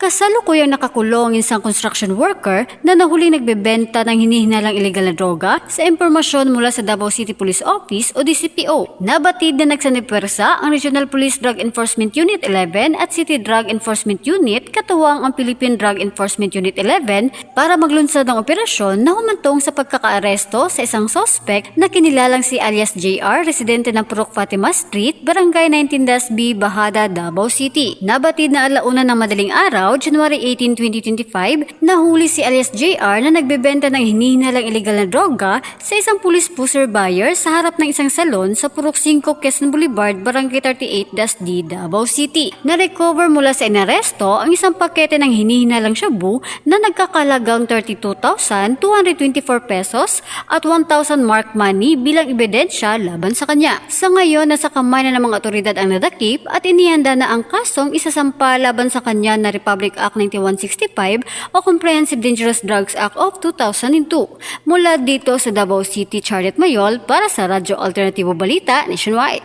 Kasalukuyang nakakulong ang isang construction worker na nahuling nagbebenta ng hinihinalang illegal na droga sa impormasyon mula sa Davao City Police Office o DCPO. Nabatid na nagsanipersa ang Regional Police Drug Enforcement Unit 11 at City Drug Enforcement Unit katuwang ang Philippine Drug Enforcement Unit 11 para maglunsad ng operasyon na humantong sa pagkakaaresto sa isang suspect na kinilalang si alias JR, residente ng Purok Fatima Street, Barangay 19-B, Bahada, Davao City. Nabatid na alauna ng madaling araw, January 18, 2025, nahuli si alias JR na nagbebenta ng hinihinalang illegal na droga sa isang police pusher buyer sa harap ng isang salon sa Purok 5, Quezon Boulevard, Barangay 38-D, Davao City. Na-recover mula sa inaresto ang isang pakete ng hinihinalang shabu na nagkakalagang 32,224 pesos at 1,000 mark money bilang ebidensya laban sa kanya. Sa ngayon, nasa kamay na ng mga otoridad ang nadakip at inihanda na ang kasong isasampa laban sa kanya na Republic Act 9165 o Comprehensive Dangerous Drugs Act of 2002. Mula dito sa Davao City, Charlet Mayol para sa Radyo Alternatibo Balita Nationwide.